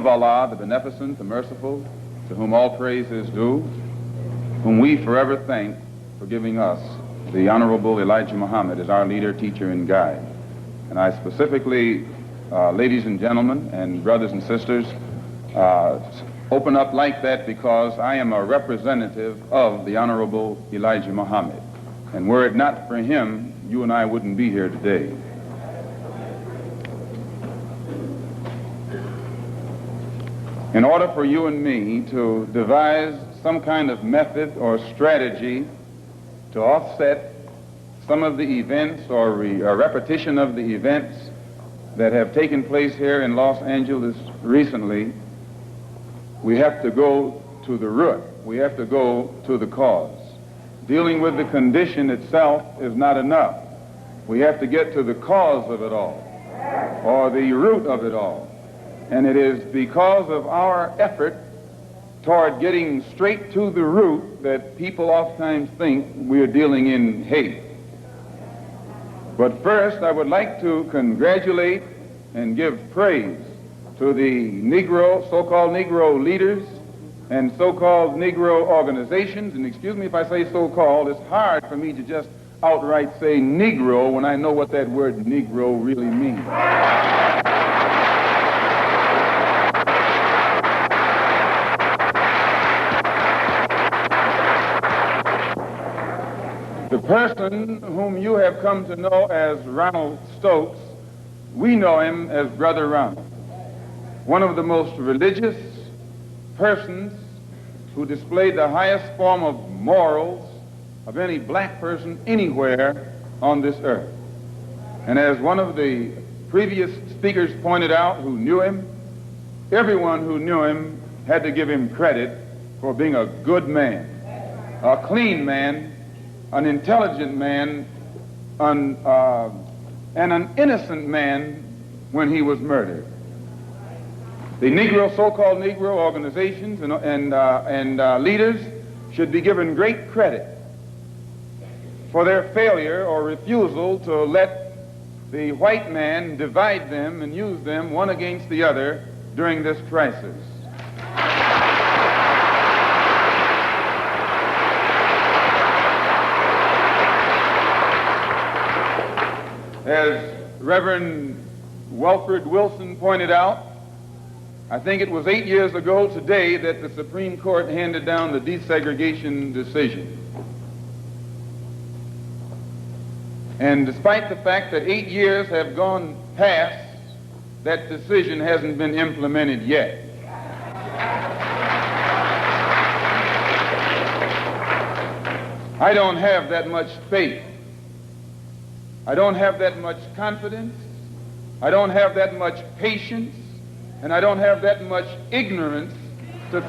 of Allah, the Beneficent, the Merciful, to whom all praise is due, whom we forever thank for giving us the Honorable Elijah Muhammad as our leader, teacher, and guide. And I specifically, ladies and gentlemen, and brothers and sisters, open up like that because I am a representative of the Honorable Elijah Muhammad. And were it not for him, you and I wouldn't be here today. In order for you and me to devise some kind of method or strategy to offset some of the events or repetition of the events that have taken place here in Los Angeles recently, we have to go to the root. We have to go to the cause. Dealing with the condition itself is not enough. We have to get to the cause of it all, or the root of it all. And it is because of our effort toward getting straight to the root that people oftentimes think we are dealing in hate. But first, I would like to congratulate and give praise to the Negro, so-called Negro leaders and so-called Negro organizations. And excuse me if I say so-called, it's hard for me to just outright say Negro when I know what that word Negro really means. The person whom you have come to know as Ronald Stokes, we know him as Brother Ronald, one of the most religious persons who displayed the highest form of morals of any black person anywhere on this earth. And as one of the previous speakers pointed out who knew him, everyone who knew him had to give him credit for being a good man, a clean man, an intelligent man, and an innocent man when he was murdered. The Negro, so-called Negro organizations and leaders should be given great credit for their failure or refusal to let the white man divide them and use them one against the other during this crisis. As Reverend Wilfred Wilson pointed out, I think it was 8 years ago today that the Supreme Court handed down the desegregation decision. And despite the fact that 8 years have gone past, that decision hasn't been implemented yet. I don't have that much faith. I don't have that much confidence. I don't have that much patience. And I don't have that much ignorance to...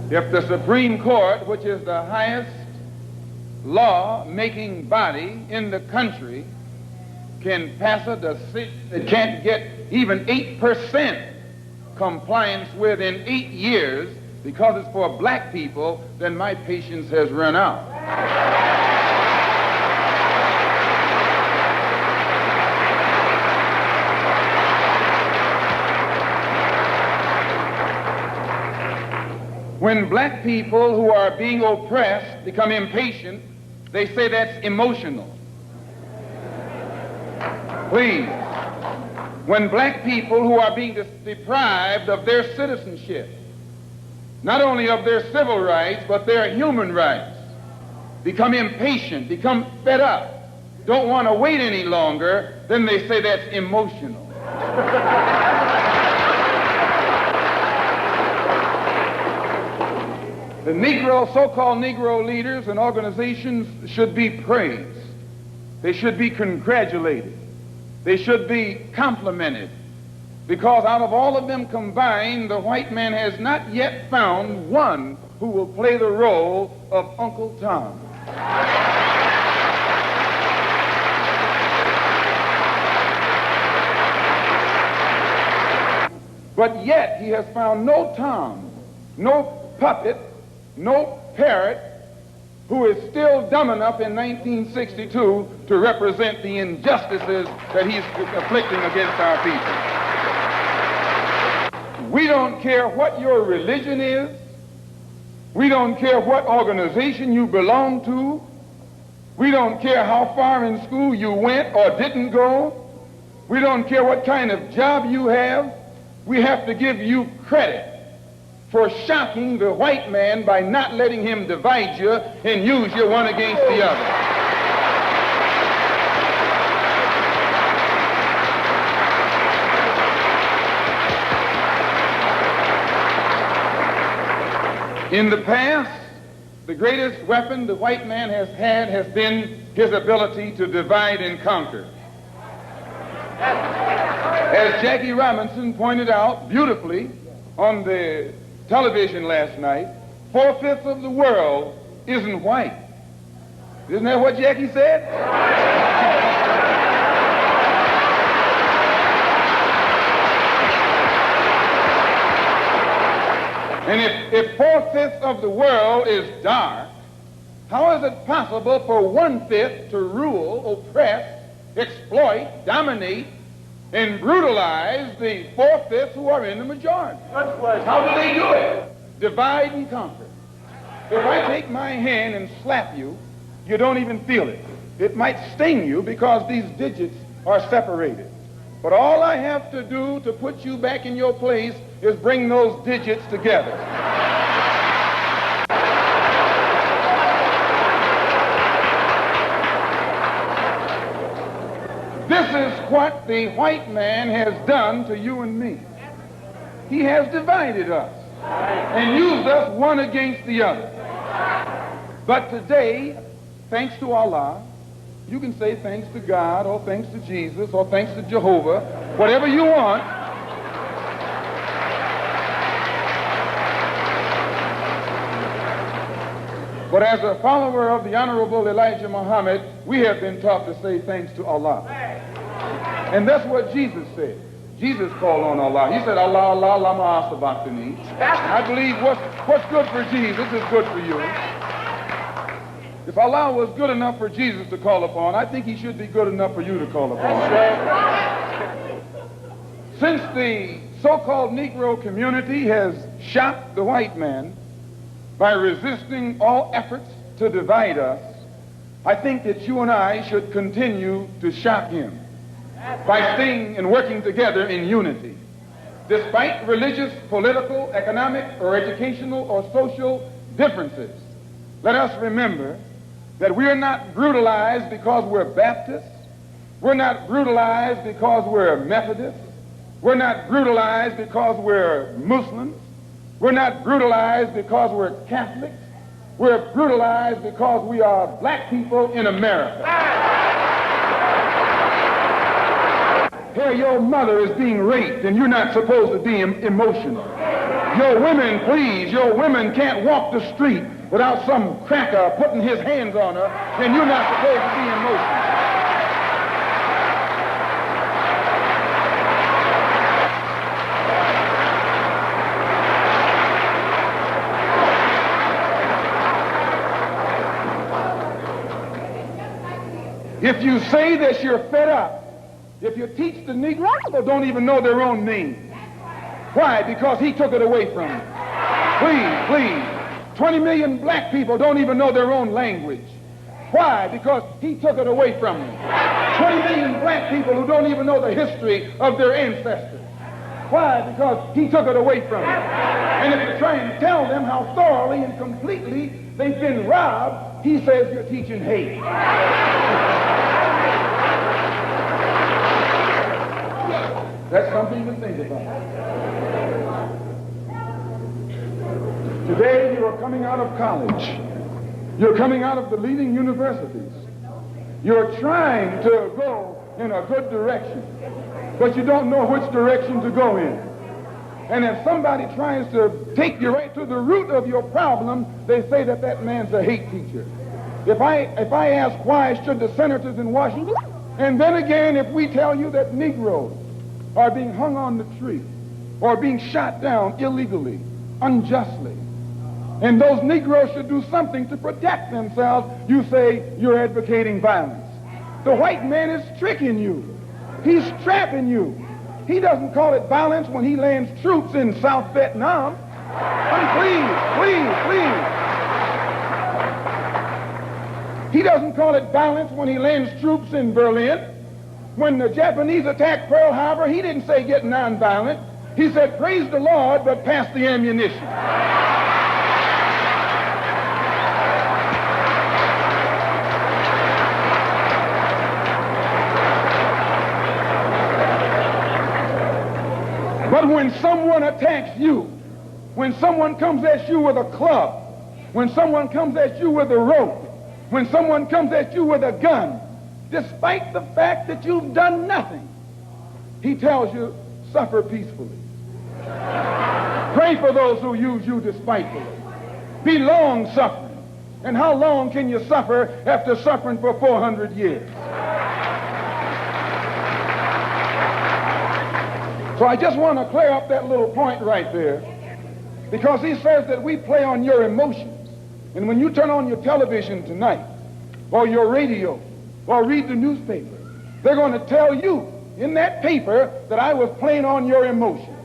If the Supreme Court, which is the highest law-making body in the country, can pass a decision that can't get even 8% compliance with in 8 years because it's for black people, then my patience has run out. When black people who are being oppressed become impatient, they say that's emotional. Please, when black people who are being deprived of their citizenship, not only of their civil rights, but their human rights, become impatient, become fed up, don't want to wait any longer, then they say that's emotional. The Negro, so-called Negro leaders and organizations should be praised. They should be congratulated. They should be complimented, because out of all of them combined, the white man has not yet found one who will play the role of Uncle Tom. But yet he has found no Tom, no puppet no parrot who is still dumb enough in 1962 to represent the injustices that he's afflicting against our people. We don't care what your religion is. We don't care what organization you belong to. We don't care how far in school you went or didn't go. We don't care what kind of job you have. We have to give you credit for shocking the white man by not letting him divide you and use you one against the other. In the past, the greatest weapon the white man has had has been his ability to divide and conquer. As Jackie Robinson pointed out beautifully on the television last night, 4/5 of the world isn't white. Isn't that what Jackie said? And if 4/5 of the world is dark, how is it possible for 1/5 to rule, oppress, exploit, dominate, and brutalize the 4/5 who are in the majority? How do they do it? Divide and conquer. If I take my hand and slap you, you don't even feel it. It might sting you because these digits are separated. But all I have to do to put you back in your place is bring those digits together. This is what the white man has done to you and me. He has divided us and used us one against the other. But today, thanks to Allah, you can say thanks to God or thanks to Jesus or thanks to Jehovah, whatever you want. But as a follower of the Honorable Elijah Muhammad, we have been taught to say thanks to Allah. And that's what Jesus said. Jesus called on Allah. He said, Allah, Allah, lama asabachthani. I believe what's good for Jesus is good for you. If Allah was good enough for Jesus to call upon, I think he should be good enough for you to call upon. Since the so-called Negro community has shocked the white man by resisting all efforts to divide us, I think that you and I should continue to shock him by staying and working together in unity. Despite religious, political, economic, or educational or social differences, let us remember that we are not brutalized because we're Baptists. We're not brutalized because we're Methodists. We're not brutalized because we're Muslims. We're not brutalized because we're Catholics. We're brutalized because we are black people in America. Here, your mother is being raped, and you're not supposed to be emotional. Your women, please, your women can't walk the street without some cracker putting his hands on her, and you're not supposed to be emotional. If you say that you're fed up, if you teach the Negro, people don't even know their own name. Why? Because he took it away from them. Please. 20 million black people don't even know their own language. Why? Because he took it away from them. 20 million black people who don't even know the history of their ancestors. Why? Because he took it away from them. And if you try and tell them how thoroughly and completely they've been robbed, he says you're teaching hate. That's something to think about. Today you are coming out of college. You're coming out of the leading universities. You're trying to go in a good direction, but you don't know which direction to go in. And if somebody tries to take you right to the root of your problem, they say that that man's a hate teacher. If I ask why should the senators in Washington, and then again if we tell you that Negroes are being hung on the tree or being shot down illegally, unjustly, and those Negroes should do something to protect themselves, you say you're advocating violence. The white man is tricking you. He's trapping you. He doesn't call it violence when he lands troops in South Vietnam. Please. He doesn't call it violence when he lands troops in Berlin. When the Japanese attacked Pearl Harbor, he didn't say get nonviolent. He said, praise the Lord, but pass the ammunition. But when someone attacks you, when someone comes at you with a club, when someone comes at you with a rope, when someone comes at you with a gun, despite the fact that you've done nothing, he tells you, suffer peacefully. Pray for those who use you despitefully. Be long-suffering. And how long can you suffer after suffering for 400 years? So I just want to clear up that little point right there, because he says that we play on your emotions. And when you turn on your television tonight, or your radio, or read the newspaper, they're going to tell you in that paper that I was playing on your emotions.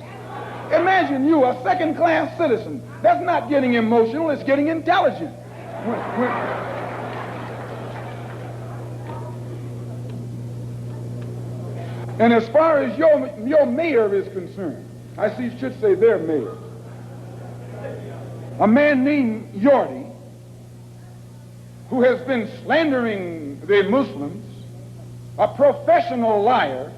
Imagine you, a second-class citizen. That's not getting emotional, it's getting intelligent. And as far as your mayor is concerned, I see you should say their mayor, a man named Yorty, who has been slandering the Muslims, a professional liar,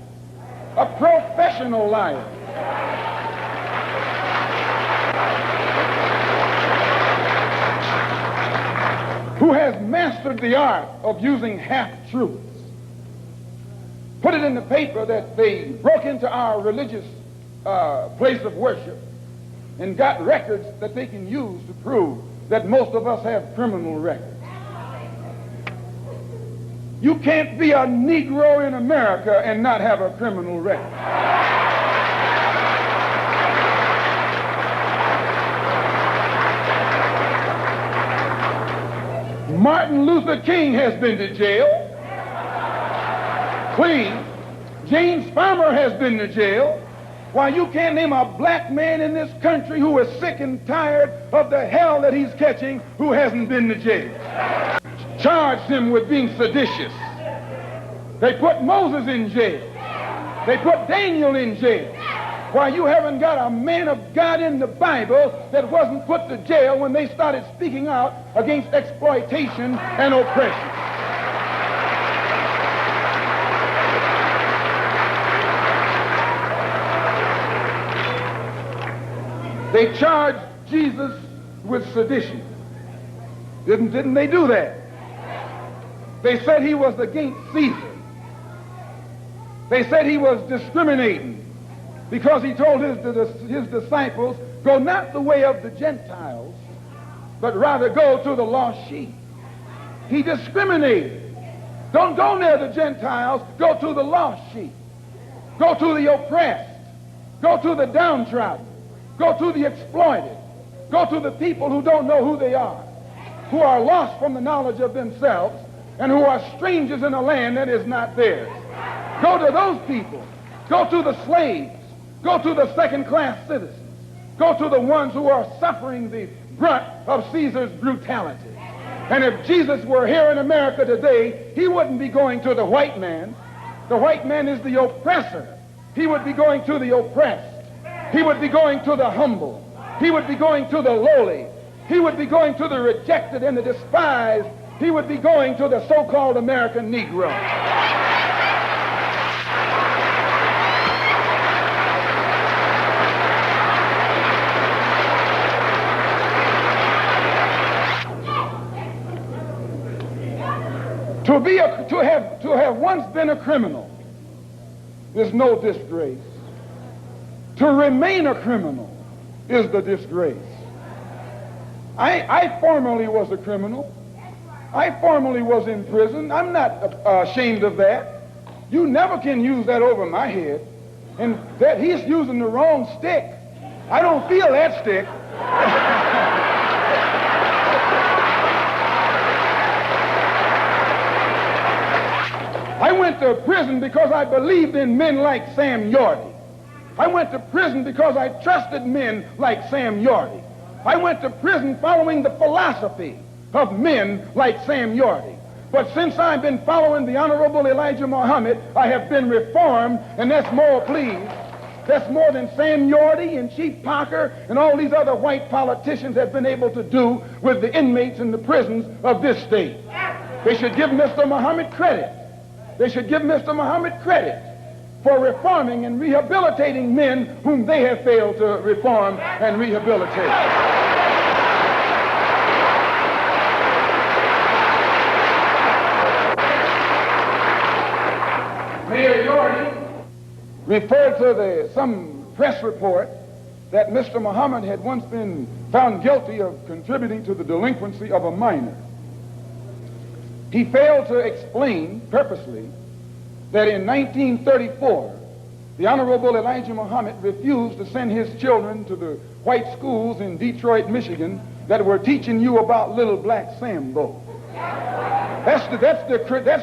who has mastered the art of using half-truths. Put it in the paper that they broke into our religious place of worship and got records that they can use to prove that most of us have criminal records. You can't be a Negro in America and not have a criminal record. Martin Luther King has been to jail. Please. James Farmer has been to jail. Why, you can't name a black man in this country who is sick and tired of the hell that he's catching who hasn't been to jail. Charged him with being seditious. They put Moses in jail. They put Daniel in jail. Why, you haven't got a man of God in the Bible that wasn't put to jail when they started speaking out against exploitation and oppression. They charged Jesus with sedition. Didn't they do that? They said he was against Caesar. They said he was discriminating because he told his disciples, go not the way of the Gentiles, but rather go to the lost sheep. He discriminated. Don't go near the Gentiles, go to the lost sheep. Go to the oppressed. Go to the downtrodden. Go to the exploited. Go to the people who don't know who they are, who are lost from the knowledge of themselves, and who are strangers in a land that is not theirs. Go to those people. Go to the slaves. Go to the second-class citizens. Go to the ones who are suffering the brunt of Caesar's brutality. And if Jesus were here in America today, he wouldn't be going to the white man. The white man is the oppressor. He would be going to the oppressed. He would be going to the humble. He would be going to the lowly. He would be going to the rejected and the despised. He would be going to the so-called American Negro. To have once been a criminal is no disgrace. To remain a criminal is the disgrace. I formerly was a criminal. I formerly was in prison. I'm not ashamed of that. You never can use that over my head. And that he's using the wrong stick. I don't feel that stick. to prison because I believed in men like Sam Yorty. I went to prison because I trusted men like Sam Yorty. I went to prison following the philosophy of men like Sam Yorty. But since I've been following the Honorable Elijah Muhammad, I have been reformed, and that's more, please. That's more than Sam Yorty and Chief Parker and all these other white politicians have been able to do with the inmates in the prisons of this state. They should give Mr. Muhammad credit. They should give Mr. Muhammad credit for reforming and rehabilitating men whom they have failed to reform and rehabilitate. Mayor Yorty referred to some press report that Mr. Muhammad had once been found guilty of contributing to the delinquency of a minor. He failed to explain purposely that in 1934, the Honorable Elijah Muhammad refused to send his children to the white schools in Detroit, Michigan that were teaching you about little black Sambo. That's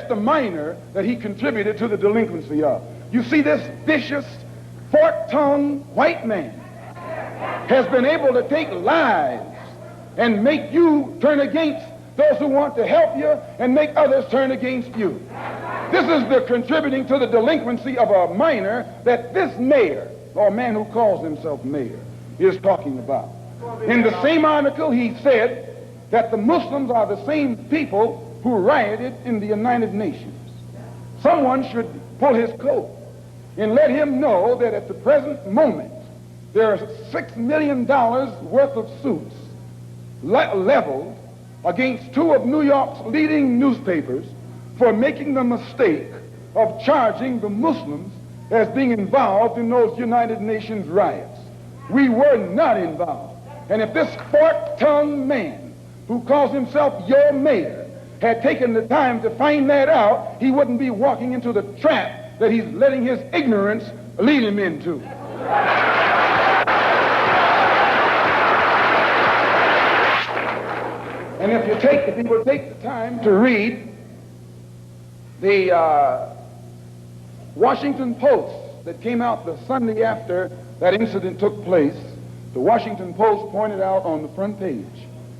the minor that he contributed to the delinquency of. You see, this vicious, fork-tongued white man has been able to take lies and make you turn against those who want to help you and make others turn against you. This is the contributing to the delinquency of a minor that this mayor, or man who calls himself mayor, is talking about. In the same article, he said that the Muslims are the same people who rioted in the United Nations. Someone should pull his coat and let him know that at the present moment, there are $6 million worth of suits leveled against two of New York's leading newspapers for making the mistake of charging the Muslims as being involved in those United Nations riots. We were not involved. And if this fork-tongued man who calls himself your mayor had taken the time to find that out, he wouldn't be walking into the trap that he's letting his ignorance lead him into. And if he would take the time to read the Washington Post that came out the Sunday after that incident took place, the Washington Post pointed out on the front page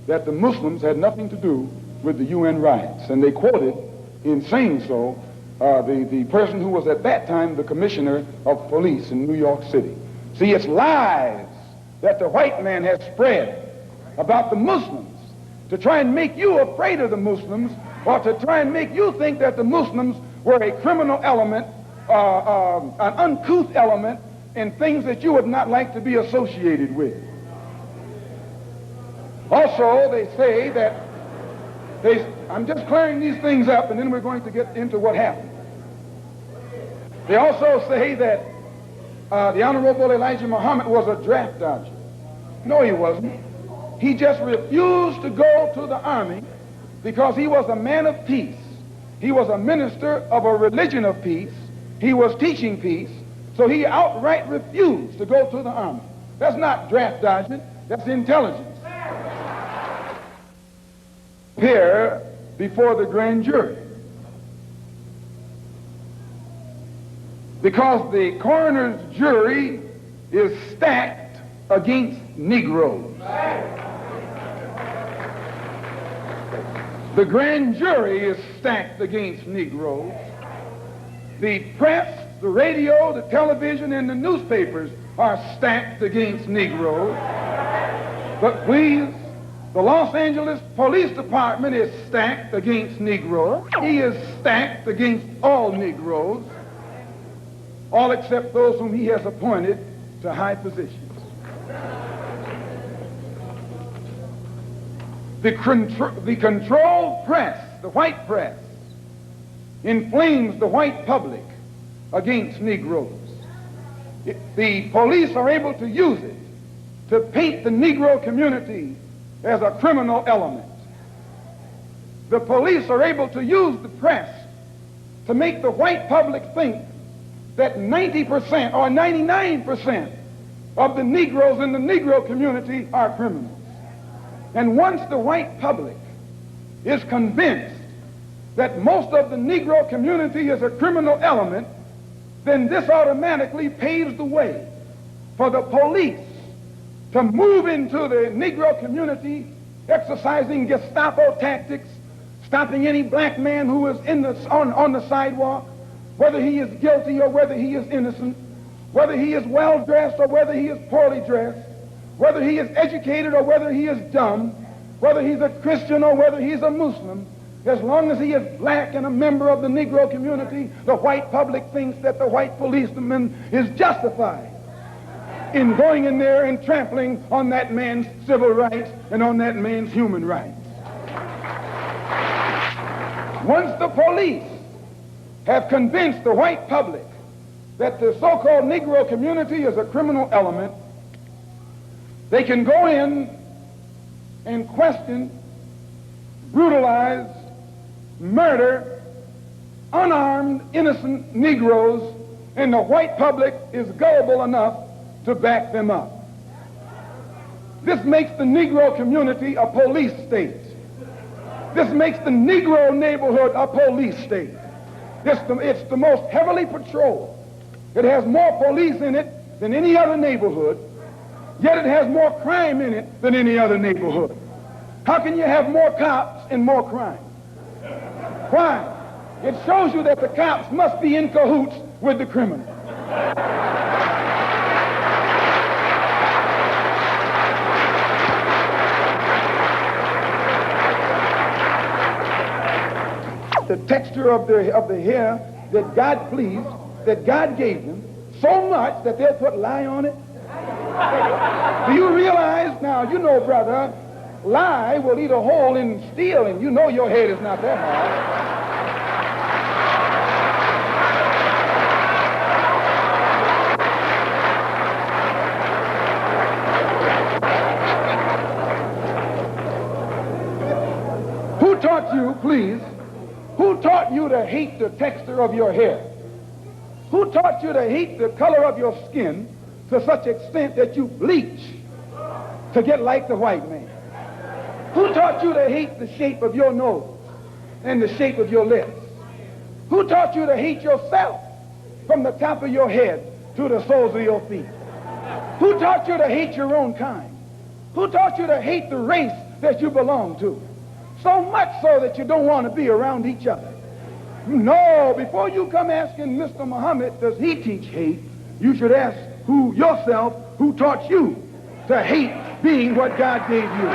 that the Muslims had nothing to do with the UN riots. And they quoted, in saying so, the person who was at that time the commissioner of police in New York City. See, it's lies that the white man has spread about the Muslims to try and make you afraid of the Muslims, or to try and make you think that the Muslims were a criminal element, an uncouth element, and things that you would not like to be associated with. Also, they say that I'm just clearing these things up, and then we're going to get into what happened. They also say that the Honorable Elijah Muhammad was a draft dodger. No, he wasn't. He just refused to go to the army because he was a man of peace. He was a minister of a religion of peace. He was teaching peace. So he outright refused to go to the army. That's not draft dodging. That's intelligence. Here before the grand jury. Because the coroner's jury is stacked against Negroes. The grand jury is stacked against Negroes. The press, the radio, the television, and the newspapers are stacked against Negroes. But please, the Los Angeles Police Department is stacked against Negroes. He is stacked against all Negroes, all except those whom he has appointed to high positions. The controlled press, the white press, inflames the white public against Negroes. The police are able to use it to paint the Negro community as a criminal element. The police are able to use the press to make the white public think that 90% or 99% of the Negroes in the Negro community are criminals. And once the white public is convinced that most of the Negro community is a criminal element, then this automatically paves the way for the police to move into the Negro community, exercising Gestapo tactics, stopping any black man who is on the sidewalk, whether he is guilty or whether he is innocent, whether he is well-dressed or whether he is poorly dressed, whether he is educated or whether he is dumb, whether he's a Christian or whether he's a Muslim. As long as he is black and a member of the Negro community, the white public thinks that the white policeman is justified in going in there and trampling on that man's civil rights and on that man's human rights. Once the police have convinced the white public that the so-called Negro community is a criminal element, they can go in and question, brutalize, murder unarmed, innocent Negroes, and the white public is gullible enough to back them up. This makes the Negro community a police state. This makes the Negro neighborhood a police state. It's the most heavily patrolled. It has more police in it than any other neighborhood, yet it has more crime in it than any other neighborhood. How can you have more cops and more crime? Why? It shows you that the cops must be in cahoots with the criminal. The texture of the hair that God pleased, that God gave them, so much that they'll put lye on it. Do you realize, now, you know, brother, lye will eat a hole in steel, and you know your head is not that hard. Who taught you, please, who taught you to hate the texture of your hair? Who taught you to hate the color of your skin to such extent that you bleach to get like the white man? Who taught you to hate the shape of your nose and the shape of your lips? Who taught you to hate yourself from the top of your head to the soles of your feet? Who taught you to hate your own kind? Who taught you to hate the race that you belong to? So much so that you don't want to be around each other. No, before you come asking Mr. Muhammad, does he teach hate, you should ask yourself who taught you to hate being what God gave you.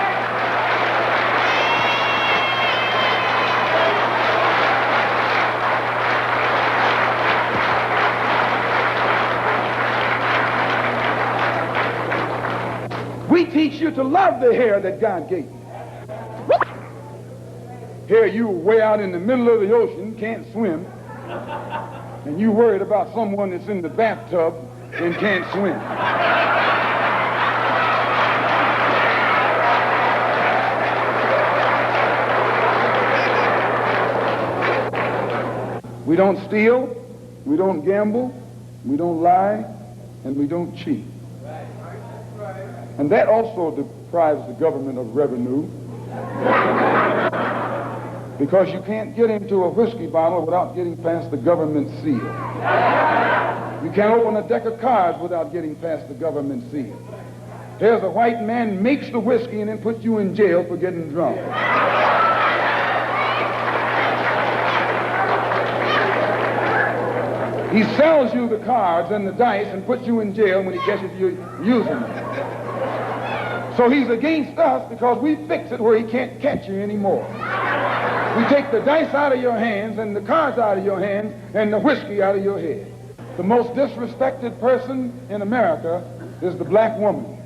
We teach you to love the hair that God gave you. Here you way out in the middle of the ocean, can't swim, and you worried about someone that's in the bathtub and can't swim. We don't steal, we don't gamble, we don't lie, and we don't cheat. And that also deprives the government of revenue, because you can't get into a whiskey bottle without getting past the government seal. You can't open a deck of cards without getting past the government seal. Here's a white man makes the whiskey and then puts you in jail for getting drunk. He sells you the cards and the dice and puts you in jail when he catches you using them. So he's against us because we fix it where he can't catch you anymore. We take the dice out of your hands and the cards out of your hands and the whiskey out of your head. The most disrespected person in America is the black woman.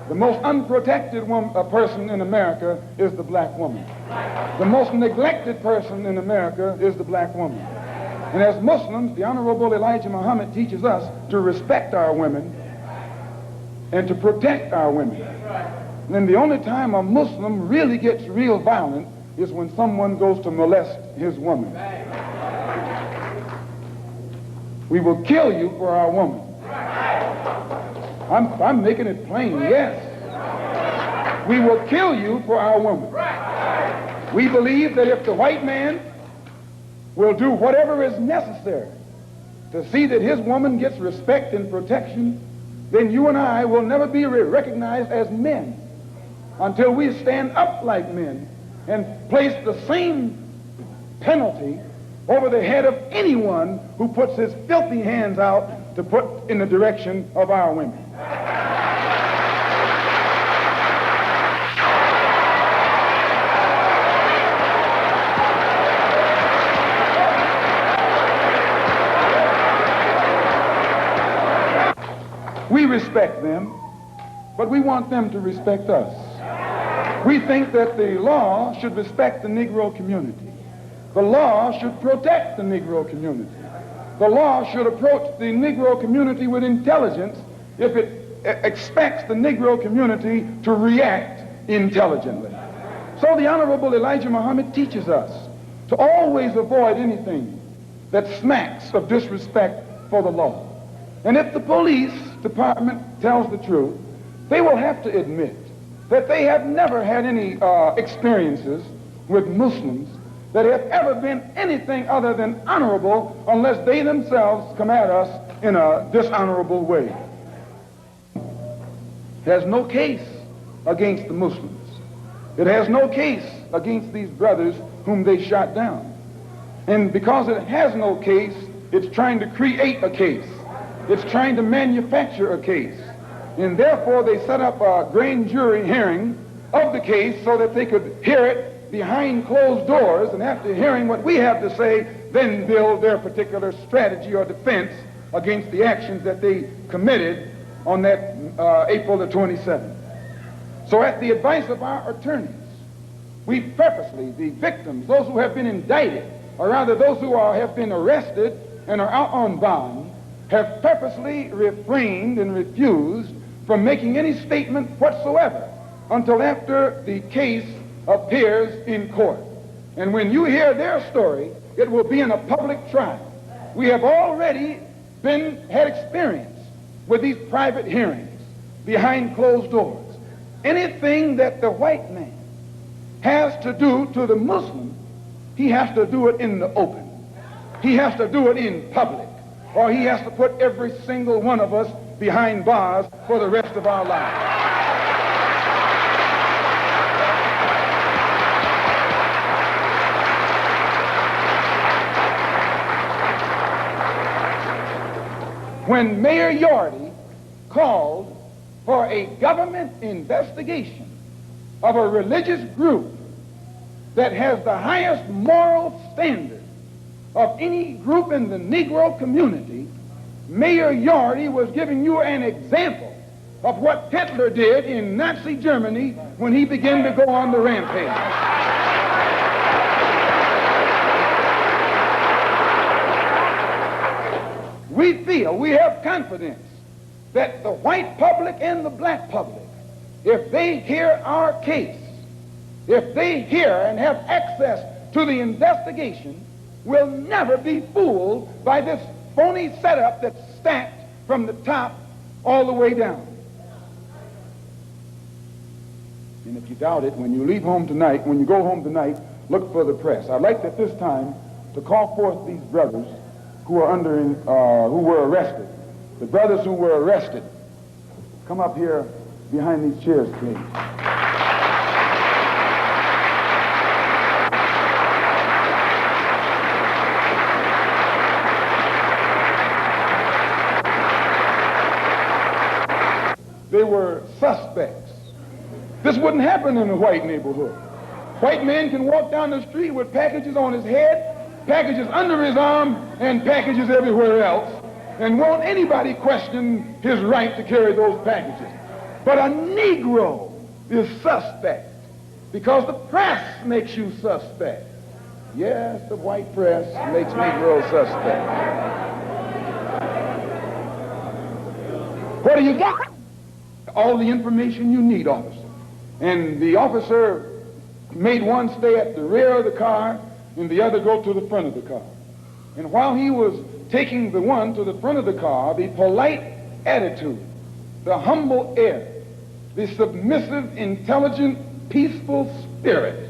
The most unprotected person in America is the black woman. The most neglected person in America is the black woman. And as Muslims, the Honorable Elijah Muhammad teaches us to respect our women and to protect our women. And the only time a Muslim really gets real violent is when someone goes to molest his woman. We will kill you for our woman. I'm making it plain, yes. We will kill you for our woman. We believe that if the white man will do whatever is necessary to see that his woman gets respect and protection, then you and I will never be recognized as men until we stand up like men and place the same penalty over the head of anyone who puts his filthy hands out to put in the direction of our women. We respect them, but we want them to respect us. We think that the law should respect the Negro community. The law should protect the Negro community. The law should approach the Negro community with intelligence if it expects the Negro community to react intelligently. So the Honorable Elijah Muhammad teaches us to always avoid anything that smacks of disrespect for the law. And if the police department tells the truth, they will have to admit that they have never had any experiences with Muslims that have ever been anything other than honorable unless they themselves come at us in a dishonorable way. It has no case against the Muslims. It has no case against these brothers whom they shot down. And because it has no case, it's trying to create a case. It's trying to manufacture a case. And therefore they set up a grand jury hearing of the case so that they could hear it behind closed doors, and after hearing what we have to say, then build their particular strategy or defense against the actions that they committed on that April the 27th. So at the advice of our attorneys, we purposely, the victims, those who have been indicted, or rather those who have been arrested and are out on bond, have purposely refrained and refused from making any statement whatsoever until after the case appears in court. And when you hear their story, it will be in a public trial. We have already had experience with these private hearings behind closed doors. Anything that the white man has to do to the Muslim, he has to do it in the open. He has to do it in public, or he has to put every single one of us behind bars for the rest of our lives. When Mayor Yorty called for a government investigation of a religious group that has the highest moral standard of any group in the Negro community, Mayor Yorty was giving you an example of what Hitler did in Nazi Germany when he began to go on the rampage. We have confidence that the white public and the black public, if they hear our case, if they hear and have access to the investigation, will never be fooled by this phony setup that's stacked from the top all the way down. And if you doubt it, when you leave home tonight, when you go home tonight, look for the press. I'd like at this time to call forth these brothers who are who were arrested. The brothers who were arrested, come up here behind these chairs, please. They were suspects. This wouldn't happen in a white neighborhood. White man can walk down the street with packages on his head, packages under his arm, and packages everywhere else, and won't anybody question his right to carry those packages. But a Negro is suspect because the press makes you suspect. Yes, the white press makes Negroes suspect. What do you got? All the information you need, officer. And the officer made one stay at the rear of the car and the other go to the front of the car. And while he was taking the one to the front of the car, the polite attitude, the humble air, the submissive, intelligent, peaceful spirit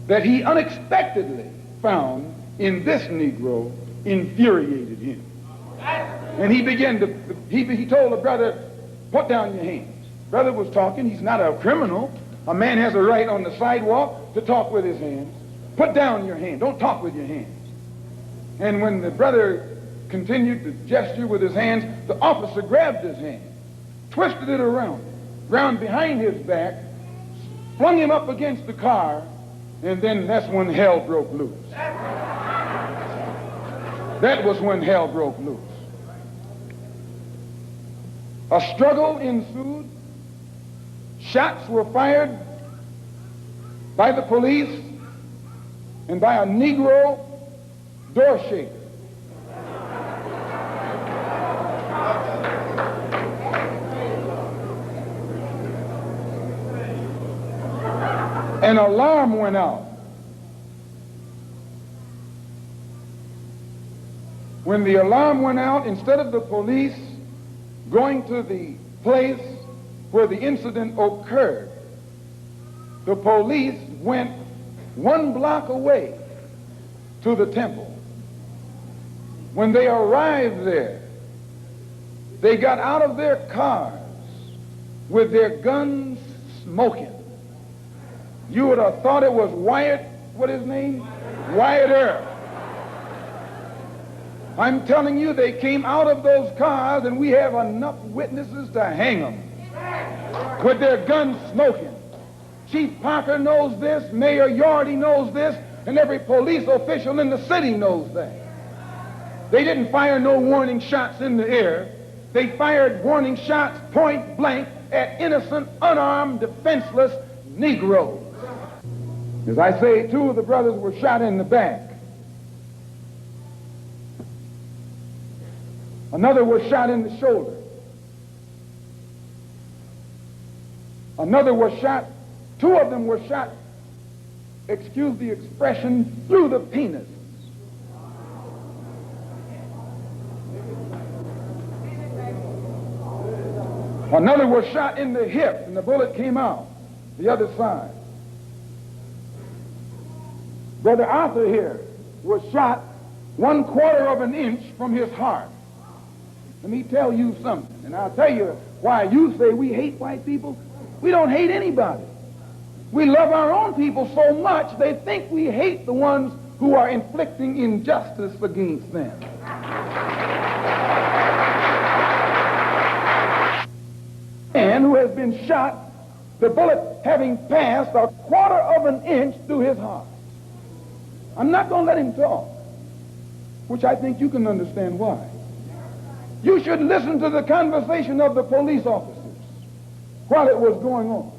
that he unexpectedly found in this Negro infuriated him. And he began to, he told the brother, put down your hands. Brother was talking. He's not a criminal. A man has a right on the sidewalk to talk with his hands. Put down your hand. Don't talk with your hands. And when the brother continued to gesture with his hands, the officer grabbed his hand, twisted it around behind his back, flung him up against the car, and then that's when hell broke loose. That was when hell broke loose. A struggle ensued. Shots were fired by the police and by a Negro door shaker. An alarm went out. When the alarm went out, instead of the police going to the place where the incident occurred, the police went 1 block away to the temple. When they arrived there, they got out of their cars with their guns smoking. You would have thought it was Wyatt, what his name? Wyatt Earp. I'm telling you, they came out of those cars, and we have enough witnesses to hang them with their guns smoking. Chief Parker knows this, Mayor Yorty knows this, and every police official in the city knows that. They didn't fire no warning shots in the air. They fired warning shots point blank at innocent, unarmed, defenseless Negroes. As I say, 2 of the brothers were shot in the back. Another was shot in the shoulder. Another was shot, 2 of them were shot, excuse the expression, through the penis. Another was shot in the hip, and the bullet came out the other side. Brother Arthur here was shot 1/4 of an inch from his heart. Let me tell you something, and I'll tell you why you say we hate white people. We don't hate anybody. We love our own people so much they think we hate the ones who are inflicting injustice against them. Man who has been shot, the bullet having passed 1/4 of an inch through his heart. I'm not going to let him talk, which I think you can understand why. You should listen to the conversation of the police officers while it was going on.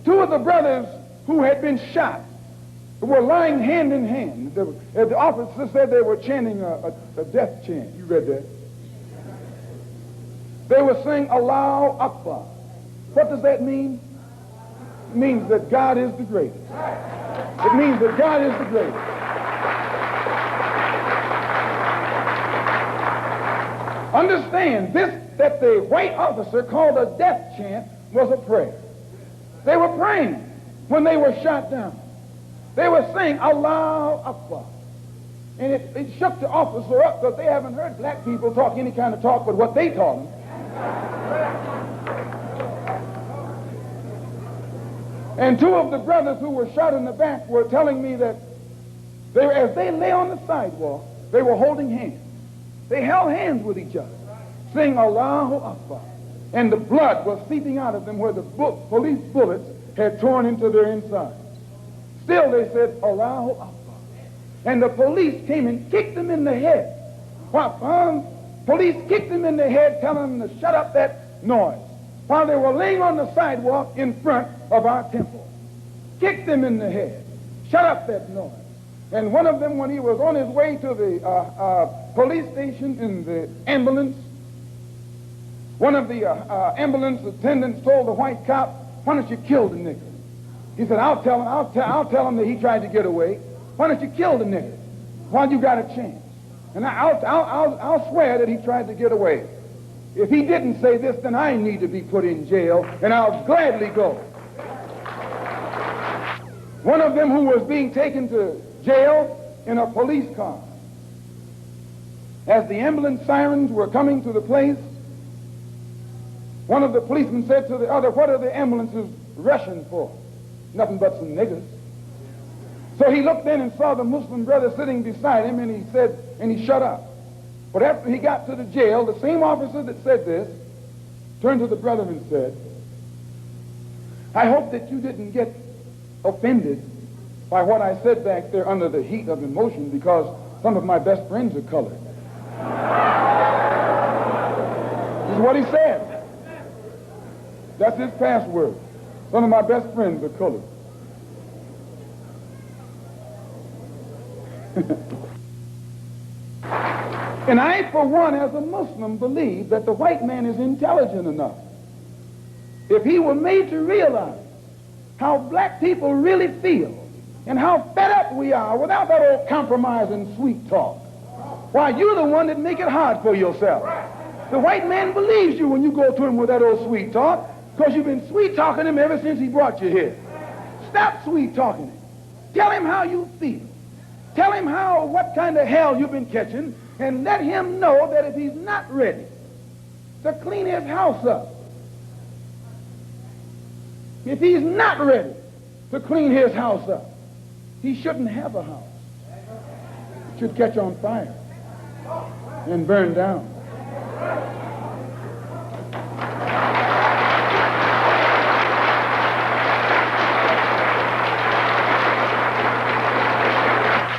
2 of the brothers who had been shot were lying hand in hand. The officer said they were chanting a death chant. You read that? They were saying, Allahu Akbar. What does that mean? It means that God is the greatest. It means that God is the greatest. Understand, this that the white officer called a death chant was a prayer. They were praying when they were shot down. They were saying, Allahu Akbar. And it shook the officer up because they haven't heard black people talk any kind of talk but what they taught them. And 2 of the brothers who were shot in the back were telling me that as they lay on the sidewalk, they were holding hands. They held hands with each other, saying Allahu Akbar. And the blood was seeping out of them where the police bullets had torn into their insides. Still they said Allahu Akbar. And the police came and kicked them in the head. Police kicked them in the head, telling them to shut up that noise, while they were laying on the sidewalk in front of our temple. Kicked them in the head. Shut up that noise. And one of them, when he was on his way to the police station in the ambulance, one of the ambulance attendants told the white cop, why don't you kill the nigger? He said, I'll tell him that he tried to get away. Why don't you kill the nigger while you got a chance? And I'll swear that he tried to get away. If he didn't say this, then I need to be put in jail, and I'll gladly go. One of them who was being taken to jail in a police car. As the ambulance sirens were coming to the place, one of the policemen said to the other, "What are the ambulances rushing for?" "Nothing but some niggers." So he looked in and saw the Muslim brother sitting beside him, and he said, and he shut up. But after he got to the jail, the same officer that said this turned to the brother and said, "I hope that you didn't get offended by what I said back there under the heat of emotion, because some of my best friends are colored." This is what he said. That's his password. Some of my best friends are colored. And I, for one, as a Muslim, believe that the white man is intelligent enough. If he were made to realize how black people really feel and how fed up we are without that old compromise and sweet talk, why, you're the one that make it hard for yourself. The white man believes you when you go to him with that old sweet talk, because you've been sweet talking him ever since he brought you here. Stop sweet talking him. Tell him how you feel. Tell him what kind of hell you've been catching, and let him know that if he's not ready to clean his house up, if he's not ready to clean his house up, he shouldn't have a house. It should catch on fire and burn down.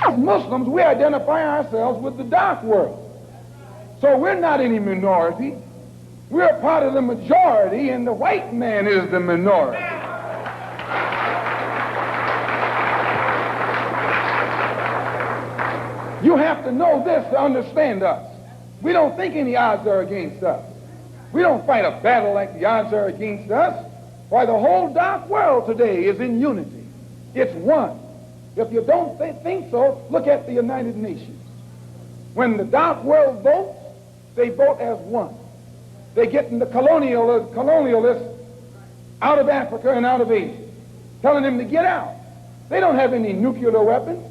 As Muslims, we identify ourselves with the dark world. So we're not any minority. We're a part of the majority, and the white man is the minority. You have to know this to understand us. We don't think any odds are against us. We don't fight a battle like the odds are against us. Why, the whole dark world today is in unity. It's one. If you don't think so, look at the United Nations. When the dark world votes, they vote as one. They get the colonialists out of Africa and out of Asia, telling them to get out. They don't have any nuclear weapons,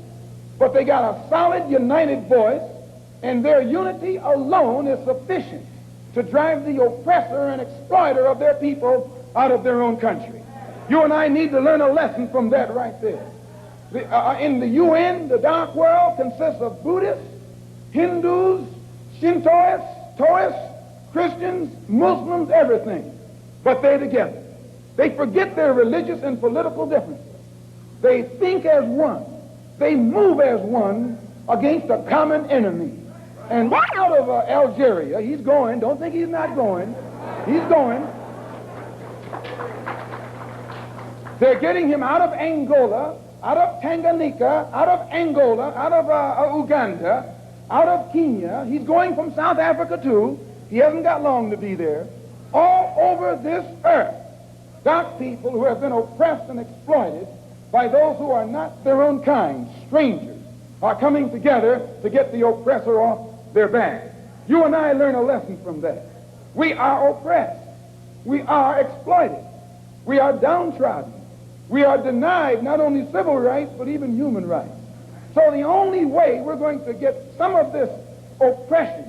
but they got a solid, united voice, and their unity alone is sufficient to drive the oppressor and exploiter of their people out of their own country. You and I need to learn a lesson from that right there. In the UN, the dark world consists of Buddhists, Hindus, Shintoists, Taoists, Christians, Muslims, everything. But they're together. They forget their religious and political differences. They think as one. They move as one against a common enemy. And out of Algeria, he's going. Don't think he's not going. He's going. They're getting him out of Angola, out of Tanganyika, out of Angola, out of Uganda, out of Kenya. He's going from South Africa too. He hasn't got long to be there. All over this earth, dark people who have been oppressed and exploited by those who are not their own kind, strangers, are coming together to get the oppressor off their back. You and I learn a lesson from that. We are oppressed. We are exploited. We are downtrodden. We are denied not only civil rights, but even human rights. So the only way we're going to get some of this oppression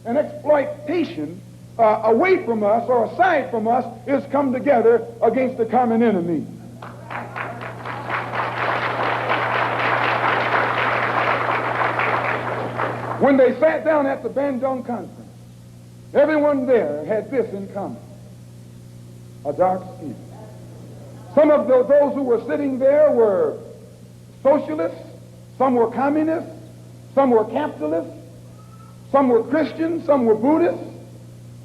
and exploitation away from us or aside from us is come together against the common enemy. When they sat down at the Bandung Conference, everyone there had this in common: a dark skin. Some of those who were sitting there were socialists, some were communists, some were capitalists, some were Christians, some were Buddhists.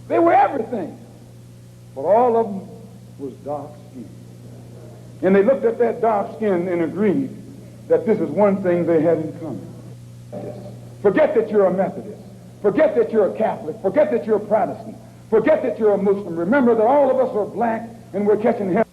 They were everything. But all of them was dark skin. And they looked at that dark skin and agreed that this is one thing they had in common. Forget that you're a Methodist. Forget that you're a Catholic. Forget that you're a Protestant. Forget that you're a Muslim. Remember that all of us are black and we're catching hell.